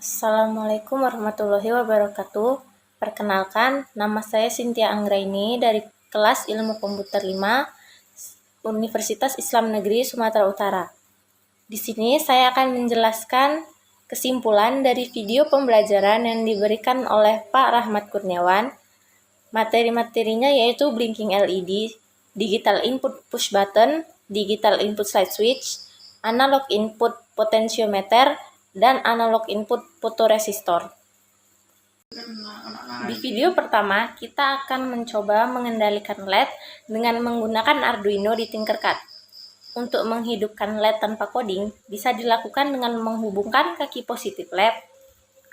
Assalamualaikum warahmatullahi wabarakatuh. Perkenalkan, nama saya Cynthia Anggraini dari kelas Ilmu Komputer 5, Universitas Islam Negeri Sumatera Utara. Di sini saya akan menjelaskan kesimpulan dari video pembelajaran yang diberikan oleh Pak Rahmat Kurniawan. Materi-materinya yaitu blinking LED, digital input push button, digital input slide switch, analog input potentiometer, dan analog input fotoresistor. Di video pertama, kita akan mencoba mengendalikan LED dengan menggunakan Arduino di Tinkercad. Untuk menghidupkan LED tanpa coding, bisa dilakukan dengan menghubungkan kaki positif LED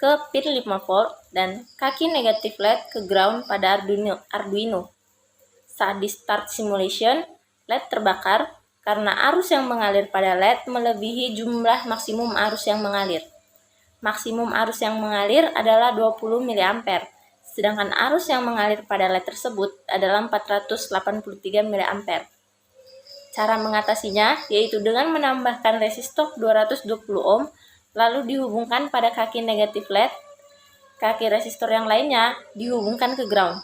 ke pin 5 volt dan kaki negatif LED ke ground pada Arduino. Saat di start simulation, LED terbakar karena arus yang mengalir pada LED melebihi jumlah maksimum arus yang mengalir. Maksimum arus yang mengalir adalah 20 mA, sedangkan arus yang mengalir pada LED tersebut adalah 483 mA. Cara mengatasinya yaitu dengan menambahkan resistor 220 ohm, lalu dihubungkan pada kaki negatif LED. Kaki resistor yang lainnya dihubungkan ke ground.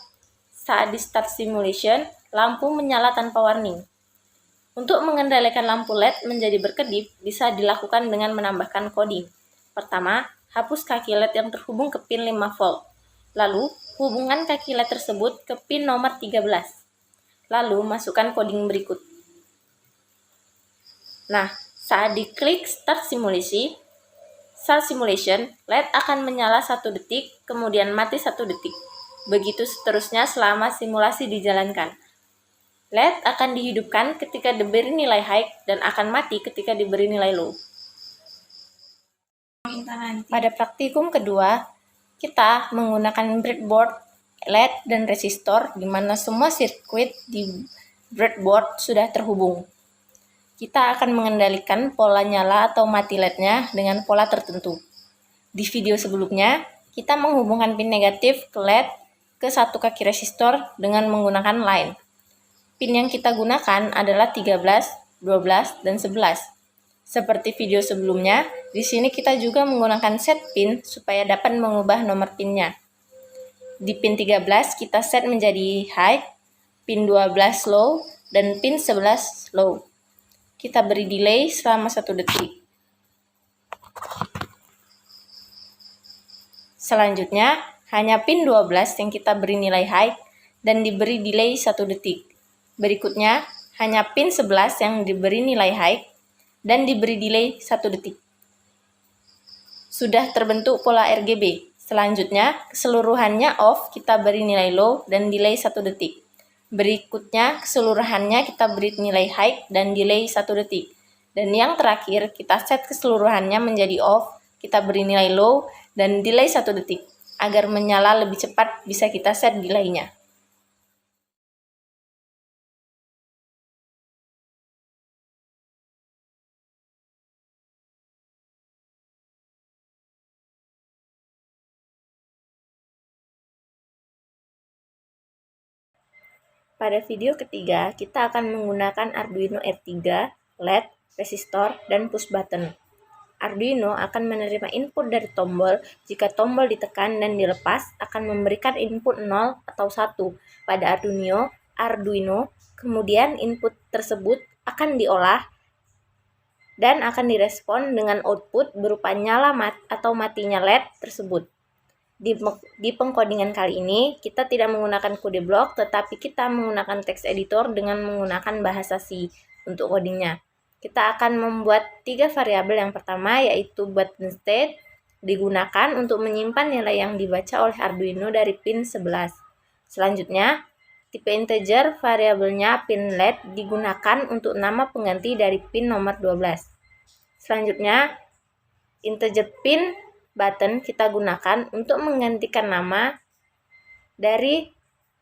Saat di start simulation, lampu menyala tanpa warning. Untuk mengendalikan lampu LED menjadi berkedip bisa dilakukan dengan menambahkan coding. Pertama, hapus kaki LED yang terhubung ke pin 5 volt. Lalu, hubungkan kaki LED tersebut ke pin nomor 13. Lalu, masukkan coding berikut. Nah, saat diklik Start Simulation, LED akan menyala 1 detik, kemudian mati 1 detik. Begitu seterusnya selama simulasi dijalankan. LED akan dihidupkan ketika diberi nilai high dan akan mati ketika diberi nilai low. Pada praktikum kedua, kita menggunakan breadboard, LED, dan resistor di mana semua sirkuit di breadboard sudah terhubung. Kita akan mengendalikan pola nyala atau mati LED-nya dengan pola tertentu. Di video sebelumnya, kita menghubungkan pin negatif ke LED ke satu kaki resistor dengan menggunakan line. Pin yang kita gunakan adalah 13, 12, dan 11. Seperti video sebelumnya, di sini kita juga menggunakan set pin supaya dapat mengubah nomor pinnya. Di pin 13 kita set menjadi high, pin 12 low, dan pin 11 low. Kita beri delay selama 1 detik. Selanjutnya, hanya pin 12 yang kita beri nilai high dan diberi delay 1 detik. Berikutnya, hanya pin 11 yang diberi nilai high dan diberi delay 1 detik. Sudah terbentuk pola RGB. Selanjutnya, keseluruhannya off, kita beri nilai low dan delay 1 detik. Berikutnya, keseluruhannya kita beri nilai high dan delay 1 detik. Dan yang terakhir, kita set keseluruhannya menjadi off, kita beri nilai low dan delay 1 detik. Agar menyala lebih cepat, bisa kita set delaynya. Pada video ketiga, kita akan menggunakan Arduino R3, LED, resistor, dan push button. Arduino akan menerima input dari tombol. Jika tombol ditekan dan dilepas, akan memberikan input 0 atau 1 pada Arduino. Kemudian input tersebut akan diolah dan akan direspon dengan output berupa nyala atau matinya LED tersebut. Di pengkodingan kali ini, kita tidak menggunakan kode blok, tetapi kita menggunakan text editor dengan menggunakan bahasa C untuk codingnya. Kita akan membuat 3 variabel. Yang pertama yaitu button state, digunakan untuk menyimpan nilai yang dibaca oleh Arduino dari pin 11. Selanjutnya, tipe integer variabelnya pin LED digunakan untuk nama pengganti dari pin nomor 12. Selanjutnya, integer pin button kita gunakan untuk menggantikan nama dari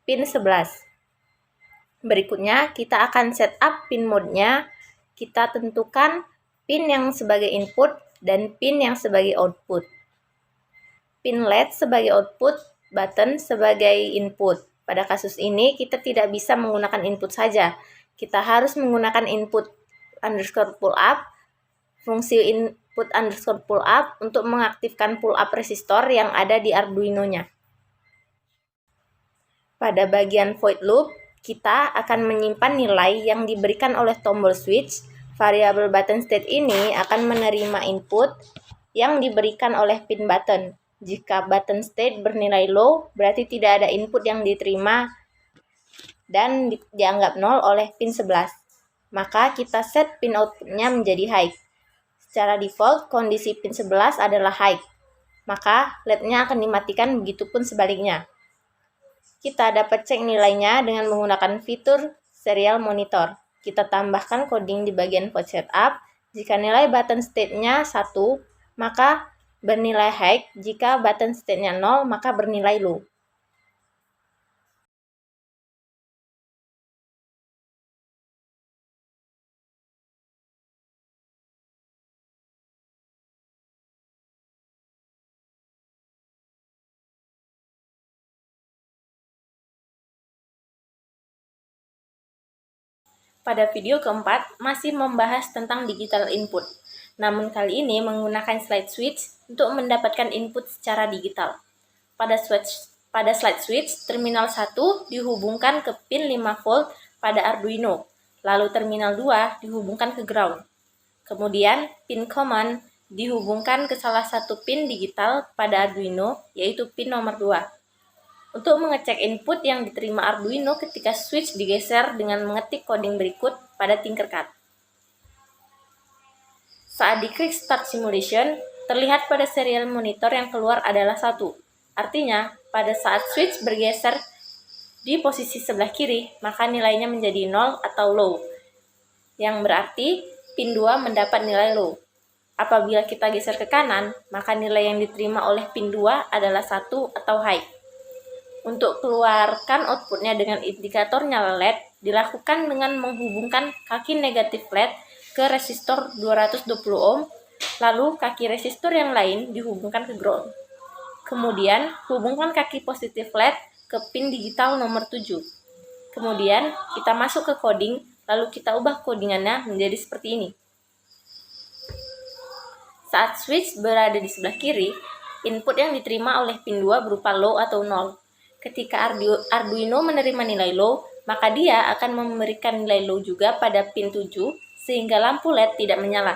pin 11. Berikutnya, kita akan setup pin mode-nya. Kita tentukan pin yang sebagai input dan pin yang sebagai output. Pin LED sebagai output, button sebagai input. Pada kasus ini, kita tidak bisa menggunakan input saja. Kita harus menggunakan input _pull up, fungsi put_pull_up untuk mengaktifkan pull up resistor yang ada di Arduino-nya. Pada bagian void loop, kita akan menyimpan nilai yang diberikan oleh tombol switch. Variabel button state ini akan menerima input yang diberikan oleh pin button. Jika button state bernilai low, berarti tidak ada input yang diterima dan dianggap 0 oleh pin 11. Maka kita set pin outputnya menjadi high. Secara default, kondisi pin 11 adalah high. Maka LED-nya akan dimatikan, begitupun sebaliknya. Kita dapat cek nilainya dengan menggunakan fitur serial monitor. Kita tambahkan coding di bagian void setup. Jika nilai button state-nya 1, maka bernilai high. Jika button state-nya 0, maka bernilai low. Pada video keempat, masih membahas tentang digital input. Namun kali ini menggunakan slide switch untuk mendapatkan input secara digital. Pada slide switch, terminal 1 dihubungkan ke pin 5V pada Arduino, lalu terminal 2 dihubungkan ke ground. Kemudian, pin command dihubungkan ke salah satu pin digital pada Arduino, yaitu pin nomor 2. Untuk mengecek input yang diterima Arduino ketika switch digeser dengan mengetik coding berikut pada Tinkercad. Saat diklik Start Simulation, terlihat pada serial monitor yang keluar adalah 1. Artinya, pada saat switch bergeser di posisi sebelah kiri, maka nilainya menjadi 0 atau low, yang berarti pin 2 mendapat nilai low. Apabila kita geser ke kanan, maka nilai yang diterima oleh pin 2 adalah 1 atau high. Untuk keluarkan outputnya dengan indikator nyala LED, dilakukan dengan menghubungkan kaki negatif LED ke resistor 220 ohm, lalu kaki resistor yang lain dihubungkan ke ground. Kemudian, hubungkan kaki positif LED ke pin digital nomor 7. Kemudian, kita masuk ke coding, lalu kita ubah codingannya menjadi seperti ini. Saat switch berada di sebelah kiri, input yang diterima oleh pin 2 berupa low atau 0. Ketika Arduino menerima nilai low, maka dia akan memberikan nilai low juga pada pin 7 sehingga lampu LED tidak menyala.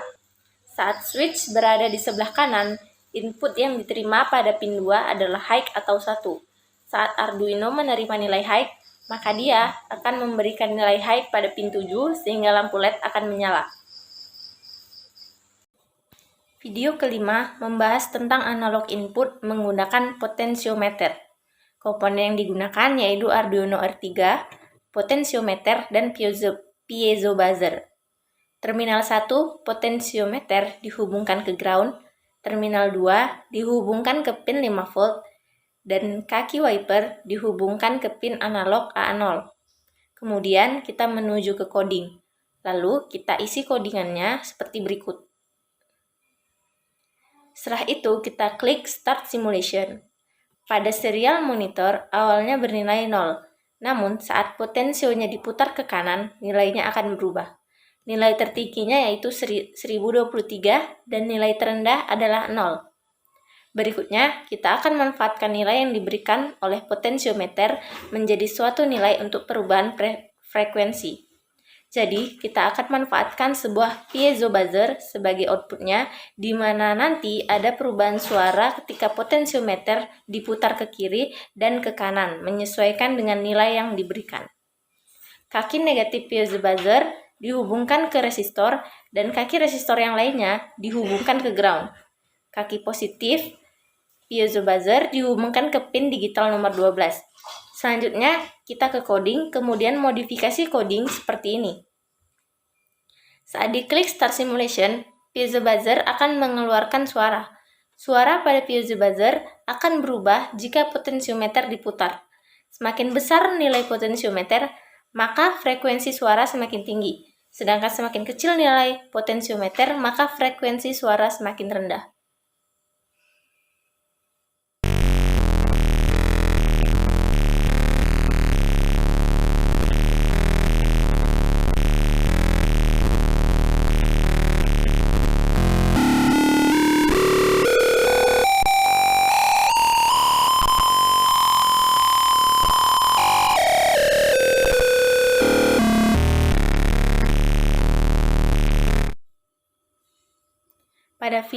Saat switch berada di sebelah kanan, input yang diterima pada pin 2 adalah high atau 1. Saat Arduino menerima nilai high, maka dia akan memberikan nilai high pada pin 7 sehingga lampu LED akan menyala. Video kelima membahas tentang analog input menggunakan potensiometer. Komponen yang digunakan yaitu Arduino R3, potensiometer, dan piezo buzzer. Terminal 1 potensiometer dihubungkan ke ground, terminal 2 dihubungkan ke pin 5V, dan kaki wiper dihubungkan ke pin analog A0. Kemudian kita menuju ke coding. Lalu kita isi codingannya seperti berikut. Setelah itu kita klik Start Simulation. Pada serial monitor, awalnya bernilai 0, namun saat potensionya diputar ke kanan, nilainya akan berubah. Nilai tertingginya yaitu 1023 dan nilai terendah adalah 0. Berikutnya, kita akan memanfaatkan nilai yang diberikan oleh potensiometer menjadi suatu nilai untuk perubahan frekuensi. Jadi, kita akan manfaatkan sebuah piezo buzzer sebagai outputnya, di mana nanti ada perubahan suara ketika potensiometer diputar ke kiri dan ke kanan, menyesuaikan dengan nilai yang diberikan. Kaki negatif piezo buzzer dihubungkan ke resistor, dan kaki resistor yang lainnya dihubungkan ke ground. Kaki positif piezo buzzer dihubungkan ke pin digital nomor 12. Selanjutnya, kita ke coding, kemudian modifikasi coding seperti ini. Saat diklik Start Simulation, piezo buzzer akan mengeluarkan suara. Suara pada piezo buzzer akan berubah jika potensiometer diputar. Semakin besar nilai potensiometer, maka frekuensi suara semakin tinggi. Sedangkan semakin kecil nilai potensiometer, maka frekuensi suara semakin rendah.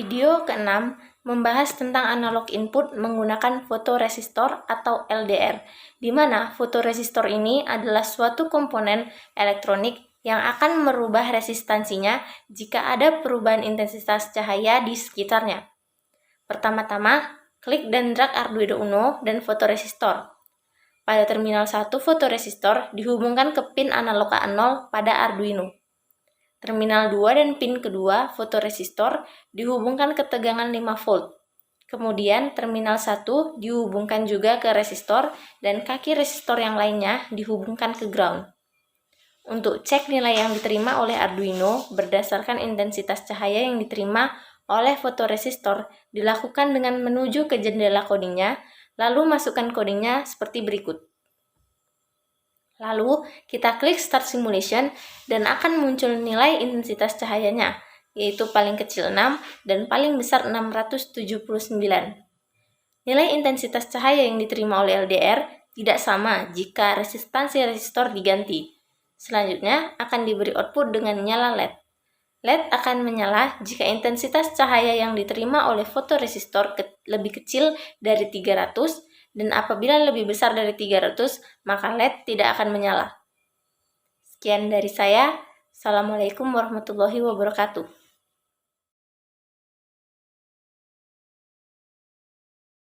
Video ke-6 membahas tentang analog input menggunakan fotoresistor atau LDR, di mana fotoresistor ini adalah suatu komponen elektronik yang akan merubah resistansinya jika ada perubahan intensitas cahaya di sekitarnya. Pertama-tama, klik dan drag Arduino Uno dan fotoresistor. Pada terminal 1 fotoresistor dihubungkan ke pin analog A0 pada Arduino. Terminal 2 dan pin kedua fotoresistor dihubungkan ke tegangan 5 volt. Kemudian terminal 1 dihubungkan juga ke resistor dan kaki resistor yang lainnya dihubungkan ke ground. Untuk cek nilai yang diterima oleh Arduino berdasarkan intensitas cahaya yang diterima oleh fotoresistor dilakukan dengan menuju ke jendela codingnya, lalu masukkan codingnya seperti berikut. Lalu, kita klik Start Simulation dan akan muncul nilai intensitas cahayanya, yaitu paling kecil 6 dan paling besar 679. Nilai intensitas cahaya yang diterima oleh LDR tidak sama jika resistansi resistor diganti. Selanjutnya, akan diberi output dengan nyala LED. LED akan menyala jika intensitas cahaya yang diterima oleh fotoresistor lebih kecil dari 300, dan apabila lebih besar dari 300, maka LED tidak akan menyala. Sekian dari saya. Assalamualaikum warahmatullahi wabarakatuh.